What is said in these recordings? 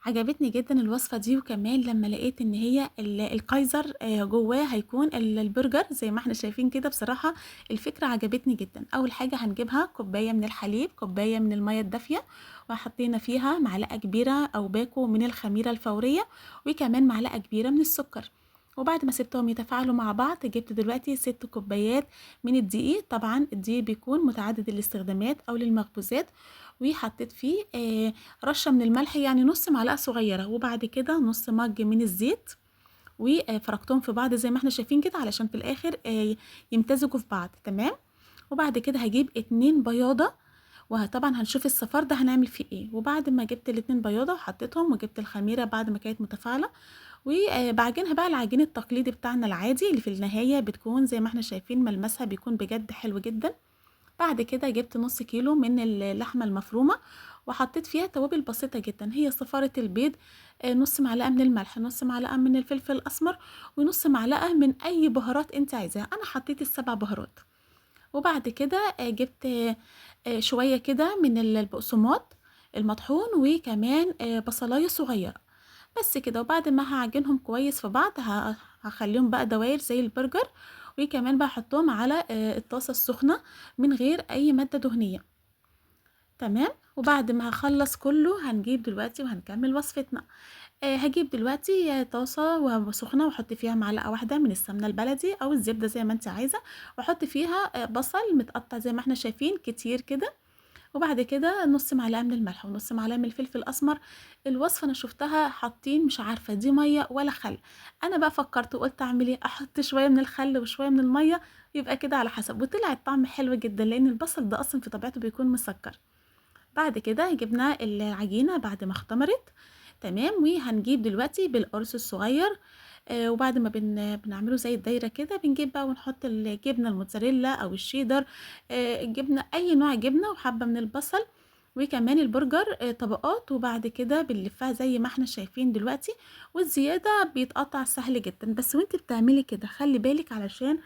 عجبتني جدًا الوصفة دي، وكمان لمّا لقيت إن هي الكايزر جواه هيكون البرجر زي ما إحنا شايفين كده، بصراحة الفكرة عجبتني جدًا. أول حاجة هنجيبها كوباية من الحليب، كوباية من المَيّة الدافية، وحطينا فيها معلقة كبيرة أو باكو من الخميرة الفورية، وكمان معلقة كبيرة من السكر. وبعد ما سِبتهم يتفاعلوا مع بعض، جِبت دلوقتي 6 كوبايات من الدقيق، طبعًا الدقيق بيكون متعدد الاستخدامات أو للمخبوزات، وحطيت فيه رشة من الملح يعني نُص معلقة صغيرة، وبعد كده نُص مَج من الزيت، وفرَكتهم في بعض زي ما إحنا شايفين كده علشان في الآخر يمتزجوا في بعض، تمام. وبعد كده هاجيب 2 بياضة، طبعًا هنشوف الصفار ده هنعمل فيه إيه. وبعد ما جبت ال2 بياضة وحطيتهم، وجبت الخميرة بعد ما كانت متفاعلة، باعجنها بقى العجين التقليدي بتاعنا العادي، اللي في النهاية بتكون زي ما إحنا شايفين ملمسها بيكون بجد حلو جدًا. بعد كده جبت نُص كيلو من اللحمة المفرومة، وحطيت فيها توابل بسيطة جدًا، هي صفارة البيض، نُص معلقة من الملح، نُص معلقة من الفلفل الأسمر، ونُص معلقة من أي بهارات أنتِ عايزاها، أنا حطيت ال7 بهارات. وبعد كده جبت شوية كده من البقسماط المطحون، وكمان بصلاية صغيرة، بس كده. وبعد ما هاعجنهم كويس في بعض هاخليهم بقى دواير زي البرجر، وكمان بقى هاحطهم على الطاسة السخنة من غير أي مادة دهنية، تمام. وبعد ما هاخلّص كله هنجيب دلوقتي وهنكمل وصفتنا. هاجيب دلوقتي طاسة سخنة، واحط فيها معلقة واحدة من السمنة البلدي أو الزبدة زي ما أنتِ عايزة، واحط فيها بصل متقطع زي ما إحنا شايفين كتير كده، وبعد كده نُص معلقة من الملح، ونُص معلقة من الفلفل الأسمر. الوصفة أنا شُفتها حاطين مش عارفة دي مَيّة والّا خَل، أنا بقى فكّرت وقُلت أعمل إيه، أحط شوية من الخَل وشوية من المَيّة، يبقى كده على حسب، وطلع الطعم حلو جدًا، لإن البصل ده أصلًا في طبيعته بيكون مسكّر. بعد كده جبنا العجينة بعد ما اختمرت، تمام. وهنجيب دلوقتي بالقرص الصغير، وبعد ما بنعمله زي الدايرة كده، بنجيب بقى ونحط الجبنة الموتزاريلا أو الشيدر، الجبنة أي نوع جبنة، وحبة من البصل، وكمان البرجر طبقات، وبعد كده بنلفها زي ما إحنا شايفين دلوقتي، والزيادة بيتقطع سهل جدًا. بس وأنتِ بتعملي كده خلّي بالِك علشان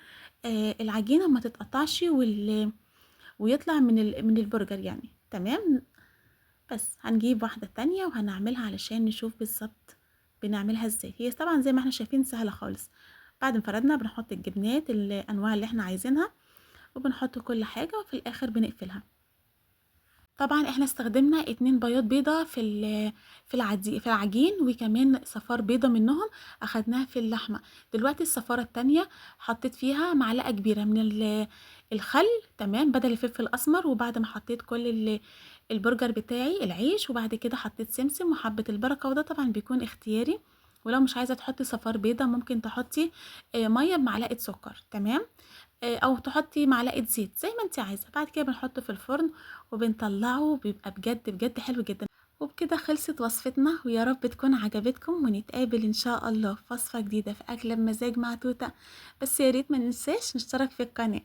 العجينة ما تتقطعش ويطلع من البرجر يعني، تمام. بس هنجيب واحدة تانية وهنعملها علشان نشوف بالضبط بنعملها إزاي. هي طبعًا زي ما إحنا شايفين سهلة خالص، بعد ما فردنا بنحط الجبنات الأنواع اللي إحنا عايزينها، وبنحط كل حاجة، وفي الآخر بنقفلها. طبعًا إحنا استخدمنا 2 بياض بيضة في العجين، وكمان صفار بيضة منهم أخدناها في اللحمة. دلوقتي الصفارة التانية حطيت فيها معلقة كبيرة من الخل، تمام، بدل الفلفل الأسمر. وبعد ما حطيت كل البرجر بتاعي العيش، وبعد كده حطيت سمسم وحبة البركة، وده طبعًا بيكون اختياري، ولو مش عايزة تحطي صفار بيضة ممكن تحطي مَيّة بمعلقة سكر، تمام. أو تحطي معلقة زيت زي ما أنتِ عايزة. بعد كده بنحطه في الفرن وبنطلّعه، بيبقى بجد بجد حلو جدًا. وبكده خلصت وصفتنا، ويا رب تكون عجبتكم، ونتقابل إن شاء الله في وصفة جديدة في أكلة بمزاج مع توتة. بس يا ريت ما ننساش نشترك في القناة.